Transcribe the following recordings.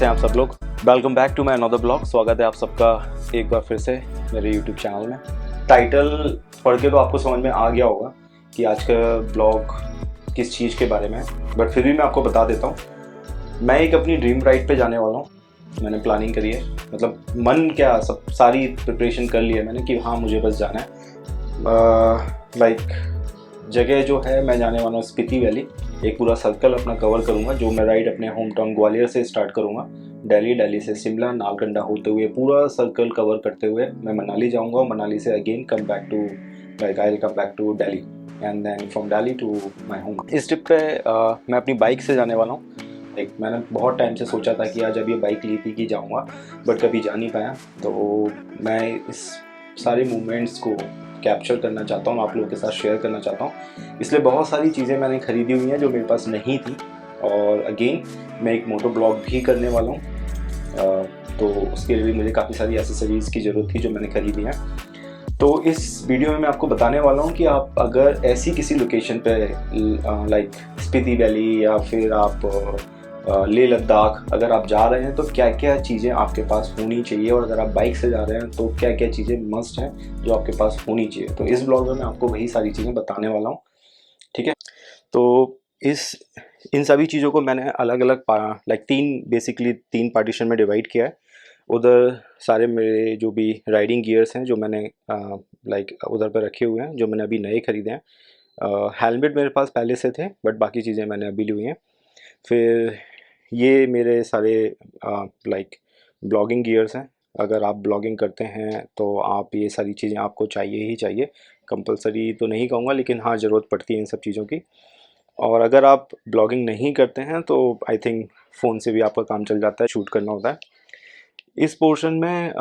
कैसे हैं आप सब लोग। Welcome back to my another blog. स्वागत है आप सबका एक बार फिर से मेरे यूट्यूब चैनल में। टाइटल पढ़ के तो आपको समझ में आ गया होगा कि आज का ब्लॉग किस चीज़ के बारे में है, बट फिर भी मैं आपको बता देता हूँ। मैं एक अपनी ड्रीम राइड पे जाने वाला हूँ। मैंने प्लानिंग करी है, मतलब मन क्या सब सारी प्रिपरेशन कर ली है मैंने कि हाँ मुझे बस जाना है। जगह जो है मैं जाने वाला हूँ स्पीति वैली। एक पूरा सर्कल अपना कवर करूँगा, जो मैं राइड अपने होम टाउन ग्वालियर से स्टार्ट करूँगा। दिल्ली से शिमला नालकंडा होते हुए पूरा सर्कल कवर करते हुए मैं मनाली जाऊँगा। मनाली से again come back to I will come back to Delhi and then from Delhi to my home. इस ट्रिप पे मैं अपनी बाइक से जाने वाला हूँ। मैंने बहुत टाइम से सोचा था कि आज जब ये बाइक ली थी कि जाऊँगा, बट कभी जा नहीं पाया। तो मैं इस सारे मूवमेंट्स को कैप्चर करना चाहता हूँ, आप लोगों के साथ शेयर करना चाहता हूँ। इसलिए बहुत सारी चीज़ें मैंने ख़रीदी हुई हैं जो मेरे पास नहीं थी। और अगेन मैं एक मोटो ब्लॉग भी करने वाला हूँ, तो उसके लिए भी मुझे काफ़ी सारी एसेसरीज़ की ज़रूरत थी जो मैंने ख़रीदी हैं। तो इस वीडियो में मैं आपको बताने वाला हूँ कि आप अगर ऐसी किसी लोकेशन पे लाइक स्पीति वैली या फिर आप लेह लद्दाख अगर आप जा रहे हैं तो क्या क्या चीज़ें आपके पास होनी चाहिए, और अगर आप बाइक से जा रहे हैं तो क्या क्या चीज़ें मस्ट हैं जो आपके पास होनी चाहिए। तो इस ब्लॉग में मैं आपको वही सारी चीज़ें बताने वाला हूँ, ठीक है। तो इन सभी चीज़ों को मैंने अलग अलग तीन पार्टीशन में डिवाइड किया है। उधर सारे मेरे जो भी राइडिंग गियर्स हैं जो मैंने उधर पर रखे हुए हैं, जो मैंने अभी नए ख़रीदे हैं। हेलमेट मेरे पास पहले से थे, बट बाकी चीज़ें मैंने अभी ली हुई हैं। फिर ये मेरे सारे ब्लॉगिंग गियर्स हैं। अगर आप ब्लॉगिंग करते हैं तो आप ये सारी चीज़ें आपको चाहिए ही चाहिए। कंपलसरी तो नहीं कहूँगा, लेकिन हाँ ज़रूरत पड़ती है इन सब चीज़ों की। और अगर आप ब्लॉगिंग नहीं करते हैं तो आई थिंक फ़ोन से भी आपका काम चल जाता है, शूट करना होता है। इस पोर्शन में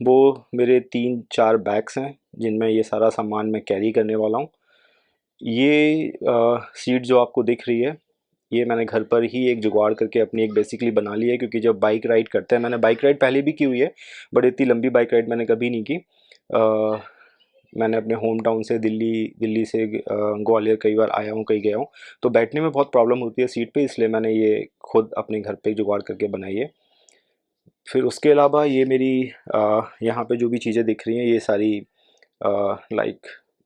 वो मेरे 3-4 बैग्स हैं जिनमें ये सारा सामान मैं कैरी करने वाला हूँ। ये सीट जो आपको दिख रही है, ये मैंने घर पर ही एक जुगाड़ करके अपनी एक बेसिकली बना ली है, क्योंकि जब बाइक राइड करते हैं, मैंने बाइक राइड पहले भी की हुई है, बट इतनी लंबी बाइक राइड मैंने कभी नहीं की। मैंने अपने होम टाउन से दिल्ली से ग्वालियर कई बार आया हूँ, कहीं गया हूँ, तो बैठने में बहुत प्रॉब्लम होती है सीट पे, इसलिए मैंने ये खुद अपने घर पे जुगाड़ करके बनाई है। फिर उसके अलावा ये मेरी यहाँ पे जो भी चीज़ें दिख रही हैं, ये सारी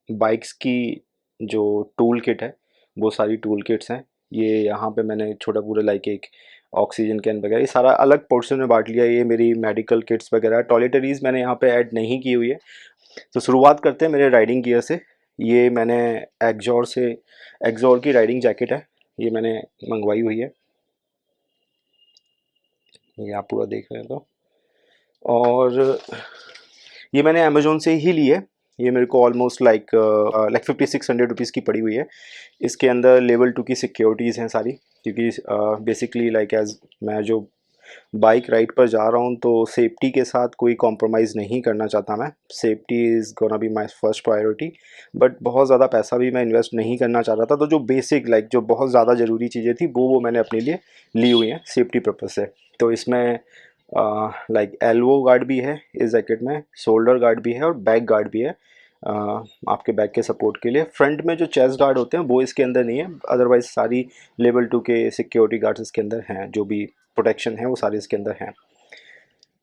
बाइक्स की जो टूल किट है, वो सारी टूल किट्स हैं। ये यहाँ पे मैंने छोटा पूरा एक ऑक्सीजन कैन वगैरह ये सारा अलग पोर्शन में बांट लिया। ये मेरी मेडिकल किट्स वगैरह, टॉयलेटरीज़ मैंने यहाँ पे ऐड नहीं की हुई है। तो शुरुआत करते हैं मेरे राइडिंग गियर से। ये मैंने एक्जॉर की राइडिंग जैकेट है, ये मैंने मंगवाई हुई है, ये आप पूरा देख रहे हैं। तो और ये मैंने अमेज़ोन से ही ली है। ये मेरे को ऑलमोस्ट 5600 रुपीज़ की पड़ी हुई है। इसके अंदर लेवल 2 की सिक्योरिटीज़ हैं सारी, क्योंकि बेसिकली एज़ मैं जो बाइक राइड पर जा रहा हूँ तो सेफ्टी के साथ कोई कॉम्प्रोमाइज़ नहीं करना चाहता मैं। Safety is gonna be my first priority, but बहुत ज़्यादा पैसा भी मैं इन्वेस्ट नहीं करना चाह रहा था। तो जो बेसिक जो बहुत ज़्यादा ज़रूरी चीज़ें थी वो मैंने अपने लिए ली हुई हैं सेफ्टी पर्पज़ से। तो इसमें एल्बो गार्ड भी है इस जैकेट में, शोल्डर गार्ड भी है और बैक गार्ड भी है आपके बैक के सपोर्ट के लिए। फ्रंट में जो चेस्ट गार्ड होते हैं वो इसके अंदर नहीं है, अदरवाइज सारी लेवल 2 के सिक्योरिटी गार्ड्स इसके अंदर हैं, जो भी प्रोटेक्शन है वो सारे इसके अंदर हैं।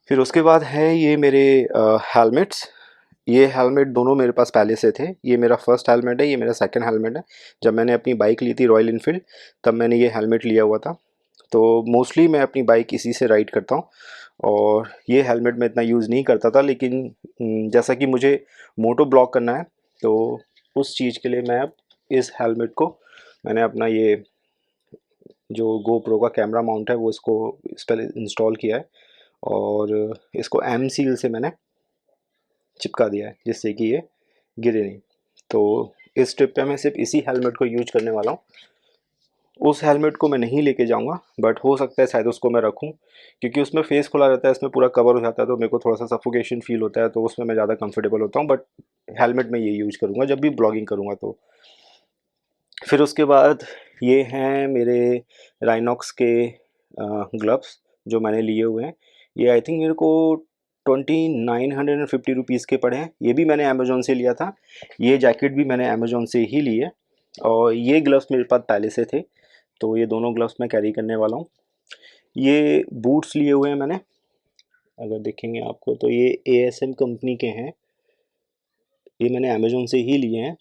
फिर उसके बाद है ये मेरे हेलमेट्स। ये हेलमेट दोनों मेरे पास पहले से थे। ये मेरा फर्स्ट हेलमेट है, ये मेरा सेकंड हेलमेट है। जब मैंने अपनी बाइक ली थी रॉयल इनफील्ड, तब मैंने ये हेलमेट लिया हुआ था। तो मोस्टली मैं अपनी बाइक इसी से राइड करता हूँ, और ये हेलमेट मैं इतना यूज़ नहीं करता था, लेकिन जैसा कि मुझे मोटो ब्लॉग करना है तो उस चीज़ के लिए मैं अब इस हेलमेट को मैंने अपना ये जो GoPro का कैमरा माउंट है वो इस पर इंस्टॉल किया है, और इसको एम सील से मैंने चिपका दिया है जिससे कि ये गिरे नहीं। तो इस ट्रिप पे मैं सिर्फ इसी हेलमेट को यूज करने वाला हूँ। उस हेलमेट को मैं नहीं लेके जाऊँगा, बट हो सकता है शायद उसको मैं रखूँ, क्योंकि उसमें फेस खुला रहता है, इसमें पूरा कवर हो जाता है, तो मेरे को थोड़ा सा सफोकेशन फील होता है, तो उसमें मैं ज़्यादा कंफर्टेबल होता हूँ। बट हेलमेट में ये यूज करूँगा जब भी ब्लॉगिंग करूँगा। तो फिर उसके बाद ये हैं मेरे राइनॉक्स के ग्लव्स जो मैंने लिए हुए हैं। ये आई थिंक मेरे को 2950 रुपीज़ के पड़े हैं। ये भी मैंने अमेज़ोन से लिया था। ये जैकेट भी मैंने अमेज़ोन से ही ली है, और ये ग्लव्स मेरे पास पहले से थे, तो ये दोनों ग्लव्स मैं कैरी करने वाला हूँ। ये बूट्स लिए हुए हैं मैंने, अगर देखेंगे आपको तो ये ASM कंपनी के हैं। ये मैंने अमेज़ोन से ही लिए हैं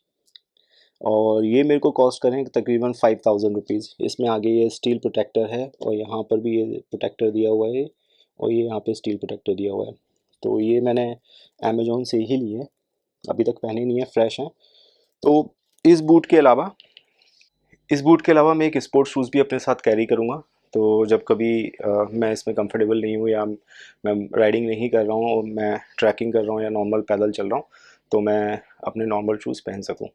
और ये मेरे को कॉस्ट करें तकरीबन 5000 रुपीज़। इसमें आगे ये स्टील प्रोटेक्टर है और यहाँ पर भी ये प्रोटेक्टर दिया हुआ है और ये यहाँ पे स्टील प्रोटेक्टर दिया हुआ है। तो ये मैंने अमेज़ोन से ही लिए हैं, अभी तक पहने नहीं है, फ्रेश हैं। तो इस बूट के अलावा मैं एक स्पोर्ट्स शूज़ भी अपने साथ कैरी करूँगा। तो जब कभी मैं इसमें कंफर्टेबल नहीं हूँ या मैं राइडिंग नहीं कर रहा हूँ और मैं ट्रैकिंग कर रहा हूँ या नॉर्मल पैदल चल रहा हूँ, तो मैं अपने नॉर्मल शूज़ पहन सकूँ।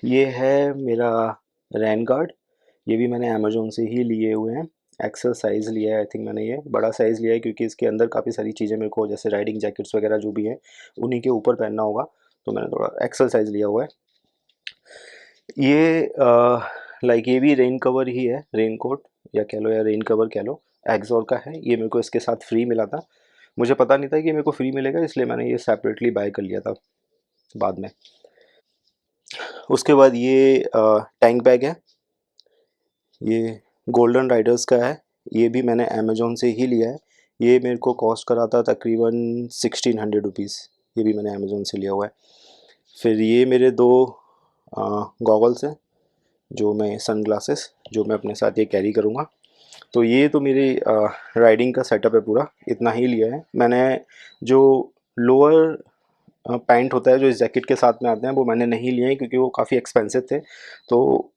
ये है मेरा रैन गार्ड। ये भी मैंने अमेज़ोन से ही लिए हुए हैं। एक्सेल साइज़ लिया है, आई थिंक मैंने ये बड़ा साइज़ लिया है क्योंकि इसके अंदर काफ़ी सारी चीज़ें मेरे को जैसे राइडिंग जैकेट्स वगैरह जो भी हैं उन्हीं के ऊपर पहनना होगा, तो मैंने थोड़ा एक्सेल साइज़ लिया हुआ है। ये लाइक ये भी रेन कवर ही है, रेन कोट या कह लो या रेन कवर कह लो, एक्सॉर का है। ये मेरे को इसके साथ फ्री मिला था। मुझे पता नहीं था कि मेरे को फ्री मिलेगा, इसलिए मैंने ये सेपरेटली बाय कर लिया था बाद में। उसके बाद ये टैंक बैग है, ये गोल्डन राइडर्स का है। ये भी मैंने अमेज़ोन से ही लिया है। ये मेरे को कॉस्ट करा था तकरीबन 1600 रुपीज़। ये भी मैंने अमेज़ोन से लिया हुआ है। फिर ये मेरे दो गॉगल्स हैं, जो मैं सनग्लासेस जो मैं अपने साथ ये कैरी करूँगा। तो ये तो मेरी राइडिंग का सेटअप है पूरा, इतना ही लिया है मैंने। जो लोअर पैंट होता है जो इस जैकेट के साथ में आते हैं वो मैंने नहीं लिए हैं क्योंकि वो काफ़ी एक्सपेंसिव थे। तो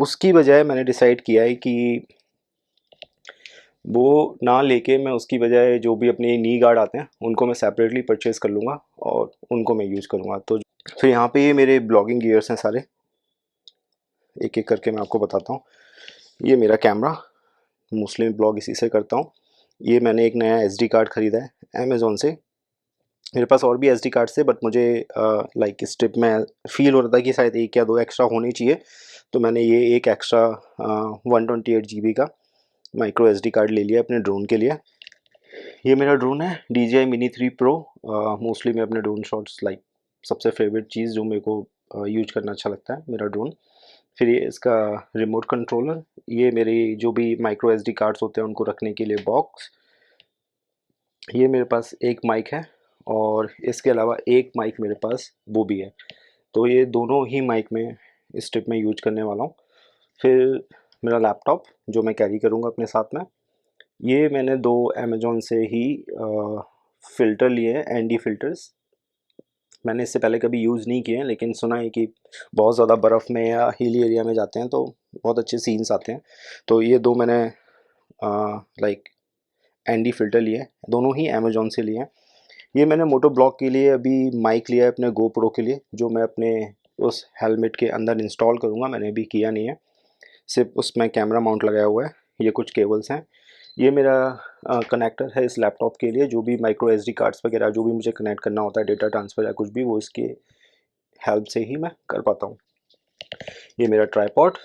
उसकी बजाय मैंने डिसाइड किया है कि वो ना लेके मैं उसकी बजाय जो भी अपने नी गार्ड आते हैं उनको मैं सेपरेटली परचेज़ कर लूँगा और उनको मैं यूज़ करूँगा। तो फिर यहाँ पे ये मेरे ब्लॉगिंग गियर्स हैं सारे, एक एक करके मैं आपको बताता हूँ। ये मेरा कैमरा, मोस्टली मैं ब्लॉग इसी से करता हूँ। ये मैंने एक नया SD कार्ड ख़रीदा है अमेज़ोन से। मेरे पास और भी SD कार्ड्स थे बट मुझे लाइक इस ट्रिप में फ़ील हो रहा था कि शायद 1 या 2 एक्स्ट्रा होने चाहिए। तो मैंने ये एक एक्स्ट्रा 128 GB का माइक्रो SD कार्ड ले लिया अपने ड्रोन के लिए। ये मेरा ड्रोन है DJI Mini 3 Pro। मोस्टली मैं अपने ड्रोन शॉट्स लाइक सबसे फेवरेट चीज़ जो मेरे को यूज करना अच्छा लगता है मेरा ड्रोन। फिर ये इसका रिमोट कंट्रोलर, ये मेरी जो भी माइक्रो SD कार्ड्स होते हैं उनको रखने के लिए बॉक्स। ये मेरे पास एक माइक है और इसके अलावा एक माइक मेरे पास वो भी है। तो ये दोनों ही माइक में इस ट्रिप में यूज करने वाला हूँ। फिर मेरा लैपटॉप जो मैं कैरी करूँगा अपने साथ में। ये मैंने 2 अमेज़न से ही फ़िल्टर लिए हैं, एनडी फ़िल्टर्स। मैंने इससे पहले कभी यूज़ नहीं किए हैं लेकिन सुना है कि बहुत ज़्यादा बर्फ़ में या हिली एरिया में जाते हैं तो बहुत अच्छे सीन्स आते हैं। तो ये 2 मैंने लाइक एनडी फ़िल्टर लिए हैं, दोनों ही अमेज़न से लिए हैं। ये मैंने मोटो ब्लॉग के लिए अभी माइक लिया है अपने GoPro के लिए, जो मैं अपने उस हेलमेट के अंदर इंस्टॉल करूँगा, मैंने अभी किया नहीं है। सिर्फ उसमें कैमरा माउंट लगाया हुआ है। ये कुछ केबल्स हैं। ये मेरा कनेक्टर है इस लैपटॉप के लिए, जो भी माइक्रो SD कार्ड्स वगैरह जो भी मुझे कनेक्ट करना होता है, डेटा ट्रांसफ़र या कुछ भी, वो इसके हेल्प से ही मैं कर पाता हूँ। ये मेरा ट्राइपॉड,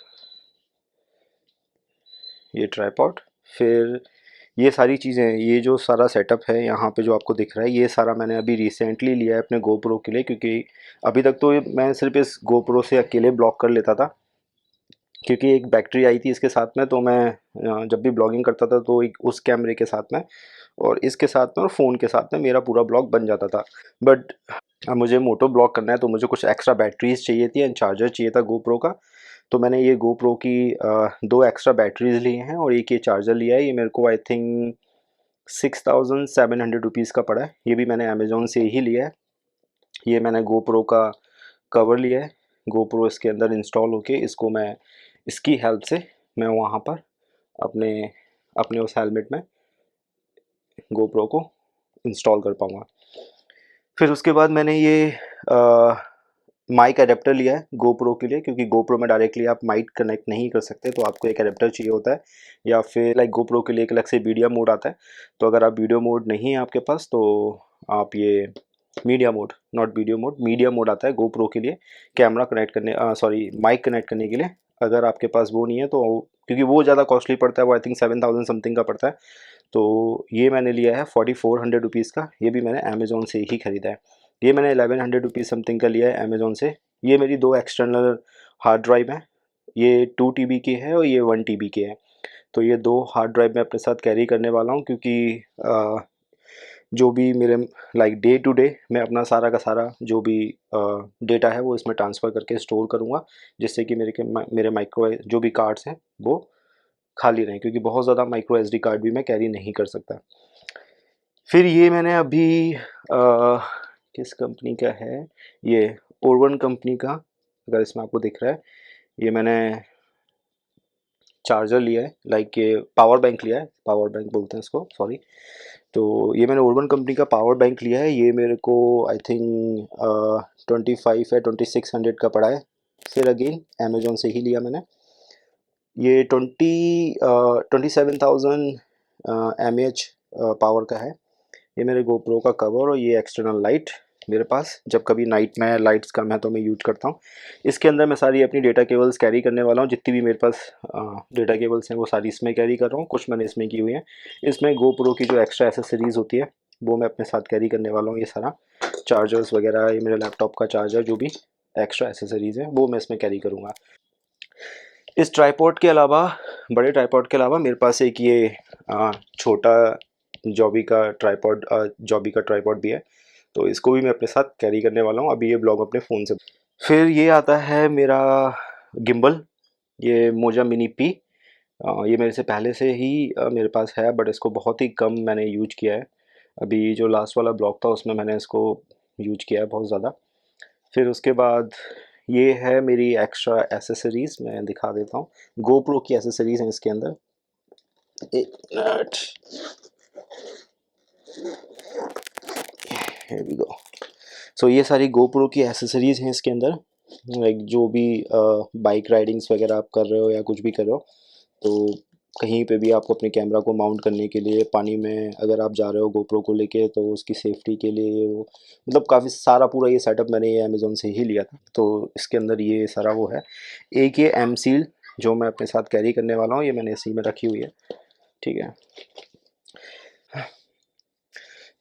ये ट्राइपॉड। फिर ये सारी चीज़ें, ये जो सारा सेटअप है यहाँ पे जो आपको दिख रहा है, ये सारा मैंने अभी रिसेंटली लिया है अपने GoPro के लिए, क्योंकि अभी तक तो मैं सिर्फ इस GoPro से अकेले ब्लॉग कर लेता था, क्योंकि एक बैटरी आई थी इसके साथ में। तो मैं जब भी ब्लॉगिंग करता था तो एक उस कैमरे के साथ में और इसके साथ में और फ़ोन के साथ में मेरा पूरा ब्लॉग बन जाता था। बट अब मुझे मोटो ब्लॉग करना है तो मुझे कुछ एक्स्ट्रा बैटरीज़ चाहिए थी एंड चार्जर चाहिए था GoPro का। तो मैंने ये GoPro की 2 एक्स्ट्रा बैटरीज़ ली हैं और एक ये चार्जर लिया है। ये मेरे को आई थिंक 6700 रुपीज़ का पड़ा है। ये भी मैंने अमेज़न से ही लिया है। ये मैंने GoPro का कवर लिया है। GoPro इसके अंदर इंस्टॉल होके इसको मैं इसकी हेल्प से मैं वहाँ पर अपने अपने उस हेलमेट में GoPro को इंस्टॉल कर पाऊँगा। फिर उसके बाद मैंने ये माइक अडेप्टर लिया है GoPro के लिए, क्योंकि GoPro में डायरेक्टली आप माइक कनेक्ट नहीं कर सकते, तो आपको एक अडेप्टर चाहिए होता है। या फिर लाइक GoPro के लिए एक अलग से वीडियो मोड आता है। तो अगर आप वीडियो मोड नहीं है आपके पास तो आप ये media mode, not video mode, media mode आता है GoPro के लिए कैमरा कनेक्ट करने, सॉरी माइक कनेक्ट करने के लिए। अगर आपके पास वो नहीं है तो क्योंकि वो ज़्यादा कॉस्टली पड़ता है, वो आई थिंक 7000 समथिंग का पड़ता है। तो ये मैंने लिया है 4400 रुपीज़ का। ये भी मैंने अमेज़ोन से ही ख़रीदा है। ये मैंने 1100 रुपीज़ समथिंग का लिया है अमेज़ोन से। ये मेरी 2 एक्सटर्नल हार्ड ड्राइव हैं। ये 2 TB की है और ये 1 TB की है। तो ये 2 हार्ड ड्राइव मैं अपने साथ कैरी करने वाला हूँ, क्योंकि जो भी मेरे लाइक डे टू डे मैं अपना सारा का सारा जो भी डेटा है वो इसमें ट्रांसफ़र करके स्टोर करूँगा, जिससे कि मेरे माइक्रो जो भी कार्ड्स हैं वो खाली रहें, क्योंकि बहुत ज़्यादा माइक्रो एसडी कार्ड भी मैं कैरी नहीं कर सकता। फिर ये मैंने अभी किस कंपनी का है, ये ओरवन कंपनी का, अगर इसमें आपको दिख रहा है, ये मैंने चार्जर लिया है, लाइक ये पावर बैंक लिया है, पावर बैंक बोलते हैं इसको, सॉरी। तो ये मैंने ओरवन कंपनी का पावर बैंक लिया है, ये मेरे को आई थिंक 25 या 2600 का पड़ा है। फिर अगेन अमेज़न से ही लिया मैंने, ये 27,000 एम एच पावर का है। ये मेरे गोप्रो का कवर और ये एक्सटर्नल लाइट मेरे पास, जब कभी नाइट में लाइट्स कम है तो मैं यूज करता हूँ। इसके अंदर मैं सारी अपनी डेटा केबल्स कैरी करने वाला हूँ, जितनी भी मेरे पास डेटा केबल्स हैं वो सारी इसमें कैरी कर रहा हूँ, कुछ मैंने इसमें की हुई हैं। इसमें गोप्रो की जो एक्स्ट्रा एसेसरीज़ होती है वो मैं अपने साथ कैरी करने वाला हूँ। ये सारा चार्जर्स वगैरह, ये मेरे लैपटॉप का चार्जर, जो भी एक्स्ट्रा एसेसरीज़ हैं वो मैं इसमें कैरी करूँगा। इस ट्राइपॉड के अलावा, बड़े ट्राइपॉड के अलावा मेरे पास एक ये छोटा जॉबी का ट्राइपॉड भी है, तो इसको भी मैं अपने साथ कैरी करने वाला हूँ अभी ये ब्लॉग अपने फ़ोन से। फिर ये आता है मेरा गिम्बल, ये मोजा मिनी पी। ये मेरे से पहले से ही मेरे पास है, बट इसको बहुत ही कम मैंने यूज किया है। अभी जो लास्ट वाला ब्लॉग था उसमें मैंने इसको यूज किया है बहुत ज़्यादा। फिर उसके बाद ये है मेरी एक्स्ट्रा एसेसरीज़, मैं दिखा देता हूँ। गोप्रो की एसेसरीज़ हैं इसके अंदर, एक मिनट, हियर वी गो। सो ये सारी गोप्रो की एसेसरीज़ हैं इसके अंदर, लाइक जो भी बाइक राइडिंग्स वगैरह आप कर रहे हो या कुछ भी कर रहे हो, तो कहीं पे भी आपको अपने कैमरा को माउंट करने के लिए, पानी में अगर आप जा रहे हो गोप्रो को लेके, तो उसकी सेफ्टी के लिए वो, मतलब काफ़ी सारा पूरा ये सेटअप मैंने ये अमेज़न से ही लिया था, तो इसके अंदर ये सारा वो है। एक ये एम सील जो मैं अपने साथ कैरी करने वाला हूँ, ये मैंने इसी में रखी हुई है, ठीक है।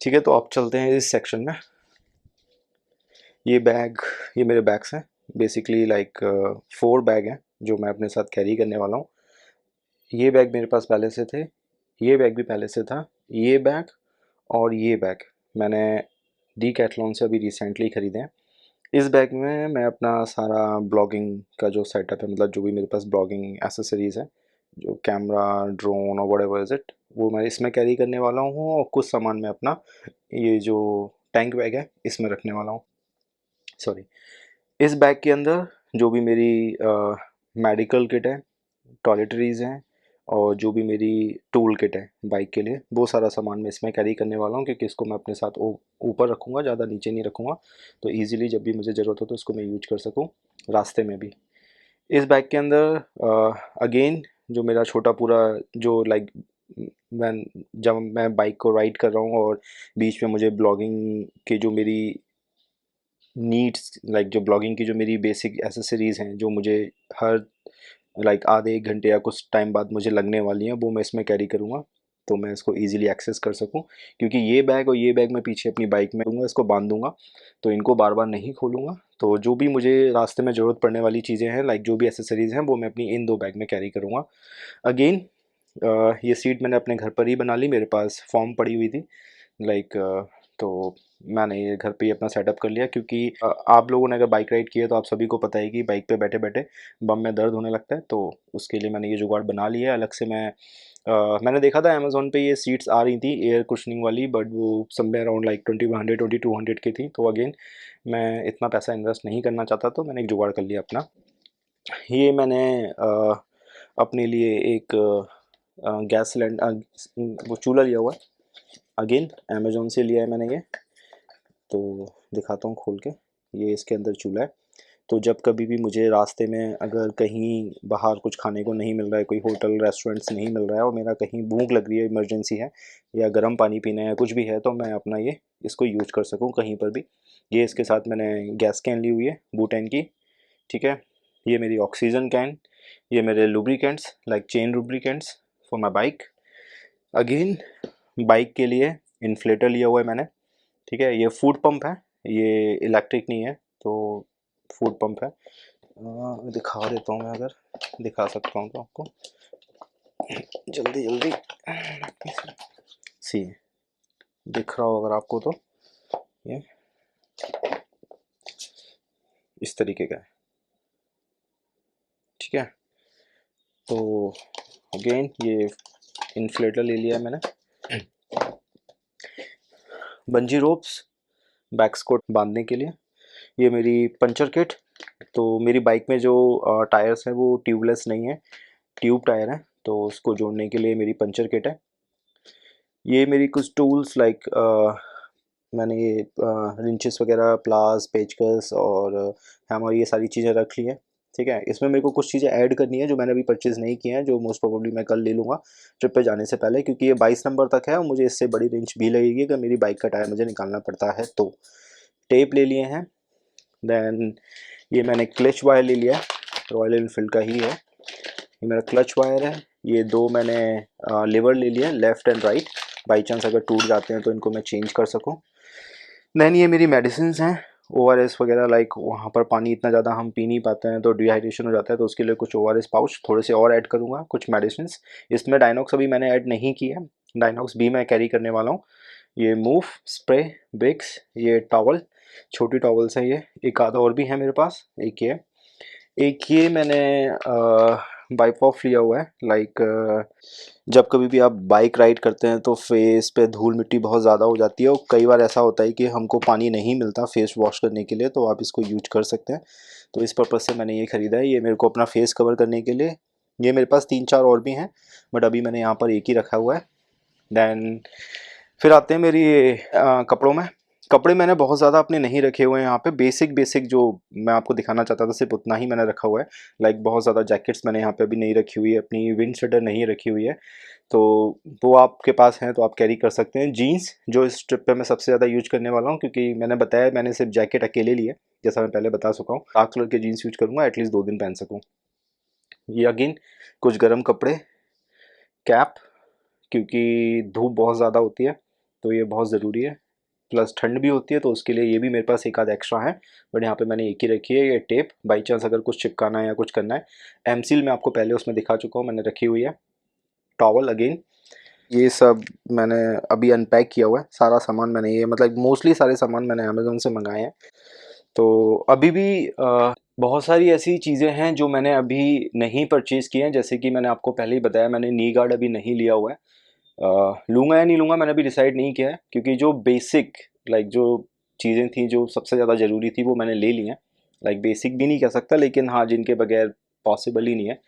ठीक है, तो अब चलते हैं इस सेक्शन में। ये मेरे बैग्स हैं, बेसिकली लाइक 4 बैग हैं जो मैं अपने साथ कैरी करने वाला हूँ। ये बैग मेरे पास पहले से थे, ये बैग भी पहले से था, ये बैग और ये बैग मैंने डीकैथलॉन से अभी रिसेंटली ख़रीदे हैं। इस बैग में मैं अपना सारा ब्लॉगिंग का जो सेटअप है, मतलब जो भी मेरे पास ब्लॉगिंग एसेसरीज़ हैं, जो कैमरा, ड्रोन और व्हाटएवर इज़ इट, वो मैं इसमें कैरी करने वाला हूँ, और कुछ सामान मैं अपना ये जो टैंक बैग है इसमें रखने वाला हूँ। सॉरी, इस बैग के अंदर जो भी मेरी मेडिकल किट है, टॉयलेटरीज़ हैं, और जो भी मेरी टूल किट है बाइक के लिए, वो सारा सामान मैं इसमें कैरी करने वाला हूँ, क्योंकि इसको मैं अपने साथ ऊपर रखूँगा, ज़्यादा नीचे नहीं रखूँगा, तो ईज़िली जब भी मुझे ज़रूरत हो तो इसको मैं यूज कर सकूँ रास्ते में भी। इस बैग के अंदर अगेन जो मेरा छोटा पूरा जो लाइक, मैं जब मैं बाइक को राइड कर रहा हूँ और बीच में मुझे ब्लॉगिंग की जो मेरी नीड्स, लाइक जो ब्लॉगिंग की जो मेरी बेसिक एसेसरीज़ हैं, जो मुझे हर लाइक आधे 1 घंटे या कुछ टाइम बाद मुझे लगने वाली हैं, वो मैं इसमें कैरी करूँगा, तो मैं इसको ईज़िली एक्सेस कर सकूँ। क्योंकि ये बैग और ये बैग मैं पीछे अपनी बाइक में दूँगा, इसको बांध दूँगा, तो इनको बार-बार नहीं खोलूँगा। तो जो भी मुझे रास्ते में ज़रूरत पड़ने वाली चीज़ें हैं, लाइक जो भी एक्सेसरीज़ हैं, वो मैं अपनी इन 2 बैग में कैरी करूँगा। अगेन ये सीट मैंने अपने घर पर ही बना ली, मेरे पास फ़ॉर्म पड़ी हुई थी, लाइक तो मैंने ये घर पे ही अपना सेटअप कर लिया, क्योंकि आप लोगों ने अगर बाइक राइड की है तो आप सभी को पता है कि बाइक पे बैठे-बैठे बम में दर्द होने लगता है, तो उसके लिए मैंने ये जुगाड़ बना लिया है अलग से। मैंने देखा था अमेज़न पे ये सीट्स आ रही थी एयर कुशनिंग वाली, बट वो समवेयर अराउंड लाइक 2100 2200 की थी, तो अगेन मैं इतना पैसा इन्वेस्ट नहीं करना चाहता, तो मैंने एक जुगाड़ कर लिया अपना। ये मैंने अपने लिए एक गैस सिलेंडर, वो चूल्हा लिया हुआ है, अगेन अमेज़न से लिया है मैंने ये, तो दिखाता हूँ खोल के। ये इसके अंदर चूल्हा है, तो जब कभी भी मुझे रास्ते में अगर कहीं बाहर कुछ खाने को नहीं मिल रहा है, कोई होटल रेस्टोरेंट्स नहीं मिल रहा है, और मेरा कहीं भूख लग रही है, इमरजेंसी है, या गर्म पानी पीना है या कुछ भी है, तो मैं अपना ये इसको यूज कर सकूँ कहीं पर भी। ये इसके साथ मैंने गैस कैन ली हुई है बूटेन की, ठीक है। ये मेरी ऑक्सीजन कैन, ये मेरे lubricants like chain lubricants for my bike. Again bike के लिए इन्फ्लेटर लिया हुआ है मैंने, ठीक है। ये फूड पंप है, ये इलेक्ट्रिक नहीं है, तो फूड पंप है। दिखा देता हूँ मैं, अगर दिखा सकता हूँ तो आपको। जल्दी जल्दी सी दिख रहा हो अगर आपको तो ये इस तरीके का है, ठीक है। तो अगेन ये इन्फ्लेटर ले लिया है मैंने, बंजी रोप्स बैक्स को बांधने के लिए, ये मेरी पंचर किट। तो मेरी बाइक में जो टायर्स हैं वो ट्यूबलेस नहीं है, ट्यूब टायर है, तो उसको जोड़ने के लिए मेरी पंचर किट है। ये मेरी कुछ टूल्स लाइक मैंने ये रिंचेस वगैरह, प्लास, पेचकस और हैमर, ये सारी चीज़ें रख ली हैं, ठीक है। इसमें मेरे को कुछ चीज़ें ऐड करनी है जो मैंने अभी परचेज़ नहीं की हैं, जो मोस्ट प्रोबेबली मैं कल ले लूँगा ट्रिप पे जाने से पहले, क्योंकि ये 22 नंबर तक है और मुझे इससे बड़ी रिंच भी लगेगी अगर मेरी बाइक का टायर मुझे निकालना पड़ता है तो। टेप ले लिए हैं, देन ये मैंने क्लच वायर ले लिया है, रॉयल एनफील्ड का ही है, ये मेरा क्लच वायर है। ये दो मैंने लीवर ले लिए, left and right, by chance अगर टूट जाते हैं तो इनको मैं चेंज कर सकूं। दैन ये मेरी मेडिसिन्स हैं, ORS वगैरह, लाइक वहाँ पर पानी इतना ज़्यादा हम पी नहीं पाते हैं तो डिहाइड्रेशन हो जाता है, तो उसके लिए कुछ ORS पाउच थोड़े से और ऐड करूँगा, कुछ मेडिसिन्स। इसमें डायनॉक्स अभी मैंने ऐड नहीं की है, डायनॉक्स भी मैं कैरी करने वाला हूँ। ये मूव स्प्रे, बिक्स, ये टॉवल, छोटी टॉवल्स हैं ये, एक आधा और भी है मेरे पास, एक ये मैंने बाइक ऑफ लिया हुआ है, लाइक जब कभी भी आप बाइक राइड करते हैं तो फेस पे धूल मिट्टी बहुत ज़्यादा हो जाती है और कई बार ऐसा होता है कि हमको पानी नहीं मिलता फेस वॉश करने के लिए, तो आप इसको यूज कर सकते हैं। तो इस पर्पज़ से मैंने ये ख़रीदा है, ये मेरे को अपना फेस कवर करने के लिए। ये मेरे पास 3-4 और भी हैं, बट अभी मैंने यहाँ पर एक ही रखा हुआ है। दैन फिर आते हैं मेरी कपड़ों में। कपड़े मैंने बहुत ज़्यादा अपने नहीं रखे हुए हैं यहाँ पे, बेसिक जो मैं आपको दिखाना चाहता था सिर्फ उतना ही मैंने रखा हुआ है। लाइक बहुत ज़्यादा जैकेट्स मैंने यहाँ पे अभी नहीं रखी हुई है, अपनी विंड शीटर नहीं रखी हुई है, तो वो आपके पास हैं तो आप कैरी कर सकते हैं। जीन्स जो इस ट्रिप पे मैं सबसे ज़्यादा यूज करने वाला हूँ, क्योंकि मैंने बताया मैंने सिर्फ जैकेट अकेले लिए, जैसा मैं पहले बता चुका हूँ। डार्क कलर के जीन्स यूज करूँगा, एटलीस्ट 2 दिन पहन सकूँ। ये अगेन कुछ गर्म कपड़े, कैप, क्योंकि धूप बहुत ज़्यादा होती है तो ये बहुत ज़रूरी है, प्लस ठंड भी होती है तो उसके लिए ये भी मेरे पास एक आध एक्स्ट्रा है, बट यहाँ पे मैंने एक ही रखी है। ये टेप, बाई चांस अगर कुछ चिपकाना है या कुछ करना है। एमसील मैं आपको पहले उसमें दिखा चुका हूँ, मैंने रखी हुई है। टॉवल अगेन, ये सब मैंने अभी अनपैक किया हुआ है, सारा सामान मैंने ये मतलब मोस्टली सारे सामान मैंने अमेज़ोन से मंगाए हैं। तो अभी भी बहुत सारी ऐसी चीज़ें हैं जो मैंने अभी नहीं परचेज़ की हैं, जैसे कि मैंने आपको पहले ही बताया मैंने नी गार्ड अभी नहीं लिया हुआ है। लूँगा या नहीं लूँगा मैंने अभी डिसाइड नहीं किया है, क्योंकि जो बेसिक लाइक जो चीज़ें थी जो सबसे ज़्यादा ज़रूरी थी वो मैंने ले ली हैं। लाइक बेसिक भी नहीं कह सकता, लेकिन हाँ जिनके बगैर पॉसिबल ही नहीं है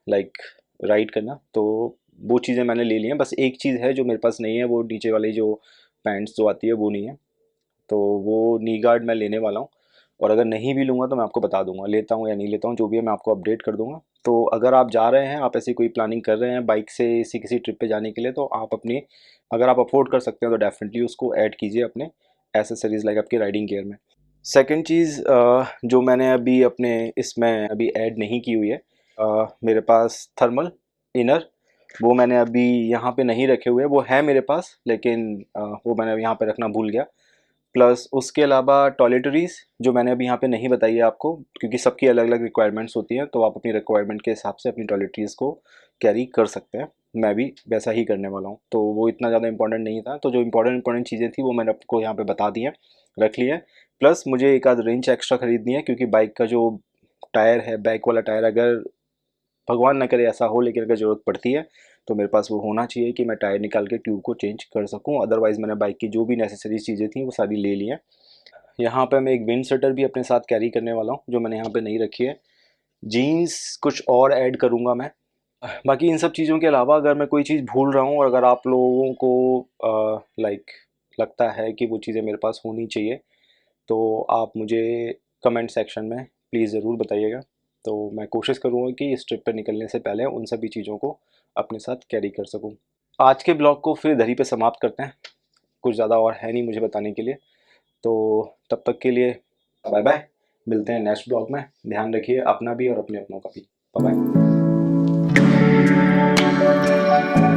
लाइक राइड करना, तो वो चीज़ें मैंने ले ली हैं। बस एक चीज़ है जो मेरे पास नहीं है, वो नीचे वाली जो पैंट्स जो आती है वो नहीं है, तो वो नी गार्ड मैं लेने वाला हूँ। और अगर नहीं भी लूँगा तो मैं आपको बता दूंगा, लेता हूँ या नहीं लेता हूँ, जो भी है मैं आपको अपडेट कर दूंगा। तो अगर आप जा रहे हैं, आप ऐसी कोई प्लानिंग कर रहे हैं बाइक से किसी ट्रिप पे जाने के लिए, तो आप अपनी अगर आप अफोर्ड कर सकते हैं तो डेफिनेटली उसको ऐड कीजिए अपने एसेसरीज़ लाइक आपके राइडिंग गियर में। सेकंड चीज़ जो मैंने अभी अपने इसमें अभी ऐड नहीं की हुई है, मेरे पास थर्मल इनर, वो मैंने अभी यहाँ पे नहीं रखे हुए, वो है मेरे पास लेकिन वो मैंने यहाँ पे रखना भूल गया। प्लस उसके अलावा टॉयलेटरीज़ जो मैंने अभी यहाँ पे नहीं बताई है आपको, क्योंकि सबकी अलग अलग रिक्वायरमेंट्स होती हैं, तो आप अपनी रिक्वायरमेंट के हिसाब से अपनी टॉयलेटरीज़ को कैरी कर सकते हैं। मैं भी वैसा ही करने वाला हूँ, तो वो इतना ज़्यादा इंपॉर्टेंट नहीं था, तो जो इंपॉर्टेंट चीज़ें थी वो मैंने आपको यहाँ पे बता दी हैं, रख ली है। प्लस मुझे एक आध रेंच एक्स्ट्रा ख़रीदनी है, क्योंकि बाइक का जो टायर है, बैक वाला टायर, अगर भगवान ना करे ऐसा हो, लेकिन अगर ज़रूरत पड़ती है तो मेरे पास वो होना चाहिए कि मैं टायर निकाल के ट्यूब को चेंज कर सकूं। अदरवाइज़ मैंने बाइक की जो भी नेसेसरी चीज़ें थी वो सारी ले ली हैं। यहाँ पे मैं एक विंड शटर भी अपने साथ कैरी करने वाला हूँ, जो मैंने यहाँ पे नहीं रखी है। जीन्स कुछ और ऐड करूँगा मैं। बाकी इन सब चीज़ों के अलावा अगर मैं कोई चीज़ भूल रहा हूँ और अगर आप लोगों को लाइक लगता है कि वो चीज़ें मेरे पास होनी चाहिए, तो आप मुझे कमेंट सेक्शन में प्लीज़ ज़रूर बताइएगा। तो मैं कोशिश करूँगा कि इस ट्रिप पर निकलने से पहले उन सभी चीज़ों को अपने साथ कैरी कर सकूँ। आज के ब्लॉग को फिर इधर ही पे समाप्त करते हैं, कुछ ज़्यादा और है नहीं मुझे बताने के लिए, तो तब तक के लिए बाय बाय। मिलते हैं नेक्स्ट ब्लॉग में। ध्यान रखिए अपना भी और अपने अपनों का भी। Bye bye.